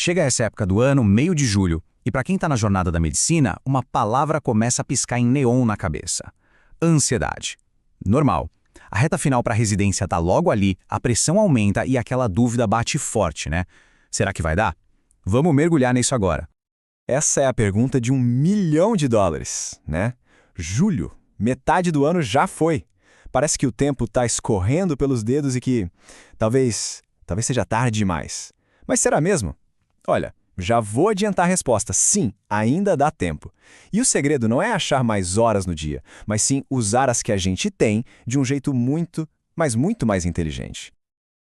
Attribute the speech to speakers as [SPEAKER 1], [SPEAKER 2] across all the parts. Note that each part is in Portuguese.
[SPEAKER 1] Chega essa época do ano, meio de julho, e para quem está na jornada da medicina, uma palavra começa a piscar em neon na cabeça. Ansiedade. Normal. A reta final para a residência está logo ali, a pressão aumenta e aquela dúvida bate forte, né? Será que vai dar? Vamos mergulhar nisso agora.
[SPEAKER 2] Essa é a pergunta de $1 milhão, né? Julho, metade do ano já foi. Parece que o tempo está escorrendo pelos dedos e que talvez seja tarde demais. Mas será mesmo? Olha, já vou adiantar a resposta. Sim, ainda dá tempo. E o segredo não é achar mais horas no dia, mas sim usar as que a gente tem de um jeito muito, mas muito mais inteligente.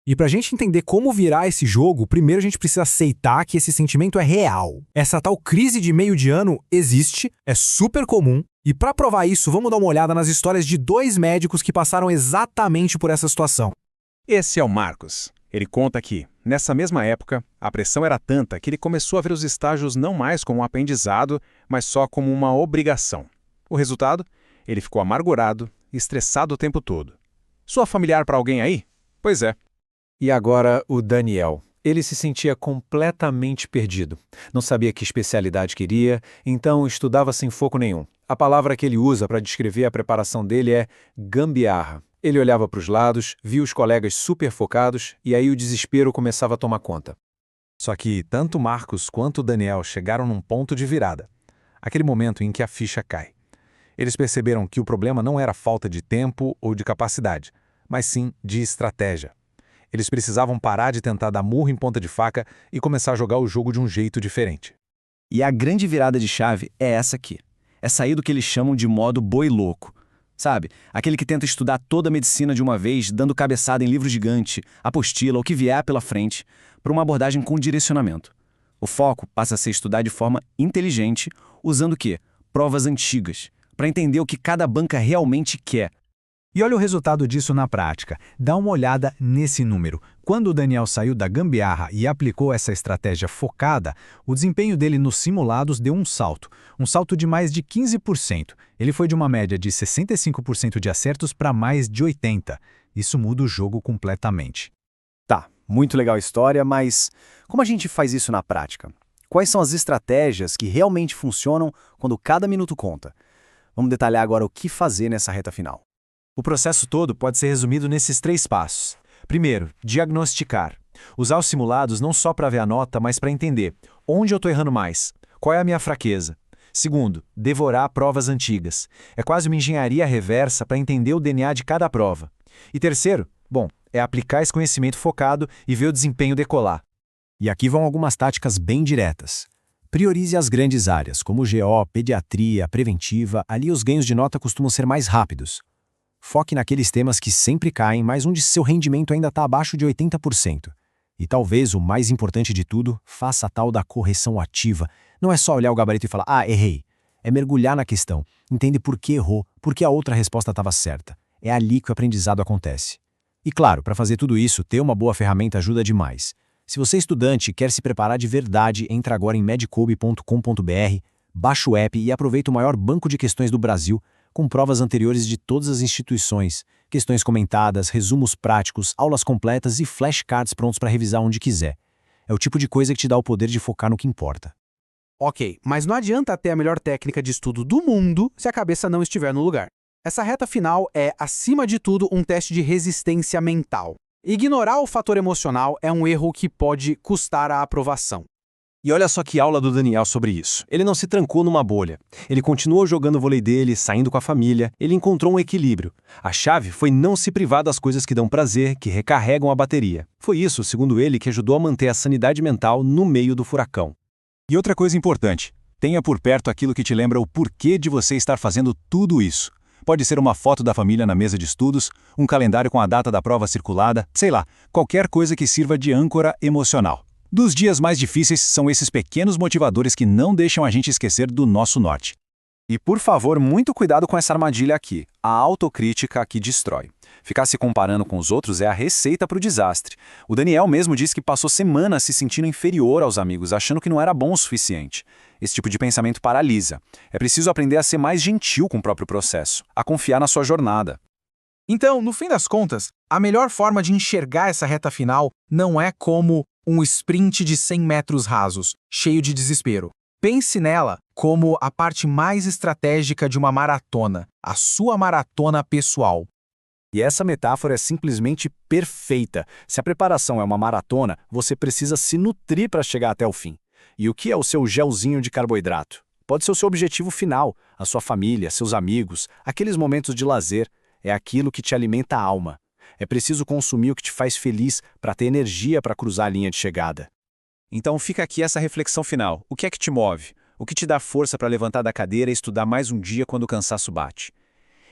[SPEAKER 3] E pra gente entender como virar esse jogo, primeiro a gente precisa aceitar que esse sentimento é real. Essa tal crise de meio de ano existe, é super comum, e pra provar isso, vamos dar uma olhada nas histórias de 2 médicos que passaram exatamente por essa situação.
[SPEAKER 4] Esse é o Marcos. Ele conta que, nessa mesma época, a pressão era tanta que ele começou a ver os estágios não mais como um aprendizado, mas só como uma obrigação. O resultado? Ele ficou amargurado e estressado o tempo todo. Sua familiar para alguém aí? Pois é.
[SPEAKER 5] E agora o Daniel. Ele se sentia completamente perdido. Não sabia que especialidade queria, então estudava sem foco nenhum. A palavra que ele usa para descrever a preparação dele é gambiarra. Ele olhava para os lados, via os colegas super focados e aí o desespero começava a tomar conta.
[SPEAKER 6] Só que tanto Marcos quanto Daniel chegaram num ponto de virada. Aquele momento em que a ficha cai. Eles perceberam que o problema não era falta de tempo ou de capacidade, mas sim de estratégia. Eles precisavam parar de tentar dar murro em ponta de faca e começar a jogar o jogo de um jeito diferente.
[SPEAKER 1] E a grande virada de chave é essa aqui. É sair do que eles chamam de modo boi louco. Sabe? Aquele que tenta estudar toda a medicina de uma vez, dando cabeçada em livro gigante, apostila, o que vier pela frente, para uma abordagem com direcionamento. O foco passa a ser estudar de forma inteligente, usando o quê? Provas antigas, para entender o que cada banca realmente quer.
[SPEAKER 3] E olha o resultado disso na prática. Dá uma olhada nesse número. Quando o Daniel saiu da gambiarra e aplicou essa estratégia focada, o desempenho dele nos simulados deu um salto de mais de 15%. Ele foi de uma média de 65% de acertos para mais de 80%. Isso muda o jogo completamente.
[SPEAKER 2] Tá, muito legal a história, mas como a gente faz isso na prática? Quais são as estratégias que realmente funcionam quando cada minuto conta? Vamos detalhar agora o que fazer nessa reta final.
[SPEAKER 3] O processo todo pode ser resumido nesses 3 passos. Primeiro, diagnosticar. Usar os simulados não só para ver a nota, mas para entender onde eu estou errando mais, qual é a minha fraqueza. Segundo, devorar provas antigas. É quase uma engenharia reversa para entender o DNA de cada prova. E terceiro, é aplicar esse conhecimento focado e ver o desempenho decolar.
[SPEAKER 1] E aqui vão algumas táticas bem diretas. Priorize as grandes áreas, como GO, pediatria, preventiva, ali os ganhos de nota costumam ser mais rápidos. Foque naqueles temas que sempre caem, mas onde seu rendimento ainda está abaixo de 80%. E talvez o mais importante de tudo, faça a tal da correção ativa. Não é só olhar o gabarito e falar, errei. É mergulhar na questão, entender por que errou, por que a outra resposta estava certa. É ali que o aprendizado acontece. E claro, para fazer tudo isso, ter uma boa ferramenta ajuda demais. Se você é estudante e quer se preparar de verdade, entra agora em medcobe.com.br, baixa o app e aproveita o maior banco de questões do Brasil, com provas anteriores de todas as instituições, questões comentadas, resumos práticos, aulas completas e flashcards prontos para revisar onde quiser. É o tipo de coisa que te dá o poder de focar no que importa.
[SPEAKER 7] Ok, mas não adianta ter a melhor técnica de estudo do mundo se a cabeça não estiver no lugar. Essa reta final é, acima de tudo, um teste de resistência mental. Ignorar o fator emocional é um erro que pode custar a aprovação.
[SPEAKER 2] E olha só que aula do Daniel sobre isso. Ele não se trancou numa bolha. Ele continuou jogando o vôlei dele, saindo com a família. Ele encontrou um equilíbrio. A chave foi não se privar das coisas que dão prazer, que recarregam a bateria. Foi isso, segundo ele, que ajudou a manter a sanidade mental no meio do furacão.
[SPEAKER 6] E outra coisa importante, tenha por perto aquilo que te lembra o porquê de você estar fazendo tudo isso. Pode ser uma foto da família na mesa de estudos, um calendário com a data da prova circulada, sei lá, qualquer coisa que sirva de âncora emocional. Dos dias mais difíceis são esses pequenos motivadores que não deixam a gente esquecer do nosso norte.
[SPEAKER 2] E por favor, muito cuidado com essa armadilha aqui, a autocrítica que destrói. Ficar se comparando com os outros é a receita para o desastre. O Daniel mesmo disse que passou semanas se sentindo inferior aos amigos, achando que não era bom o suficiente. Esse tipo de pensamento paralisa. É preciso aprender a ser mais gentil com o próprio processo, a confiar na sua jornada.
[SPEAKER 7] Então, no fim das contas, a melhor forma de enxergar essa reta final não é como
[SPEAKER 8] um sprint de 100 metros rasos, cheio de desespero. Pense nela como a parte mais estratégica de uma maratona, a sua maratona pessoal.
[SPEAKER 1] E essa metáfora é simplesmente perfeita. Se a preparação é uma maratona, você precisa se nutrir para chegar até o fim. E o que é o seu gelzinho de carboidrato? Pode ser o seu objetivo final, a sua família, seus amigos, aqueles momentos de lazer. É aquilo que te alimenta a alma. É preciso consumir o que te faz feliz para ter energia para cruzar a linha de chegada.
[SPEAKER 2] Então fica aqui essa reflexão final. O que é que te move? O que te dá força para levantar da cadeira e estudar mais um dia quando o cansaço bate?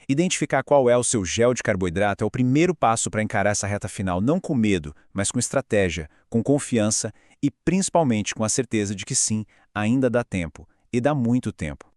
[SPEAKER 2] Identificar qual é o seu gel de carboidrato é o primeiro passo para encarar essa reta final, não com medo, mas com estratégia, com confiança e principalmente com a certeza de que sim, ainda dá tempo, e dá muito tempo.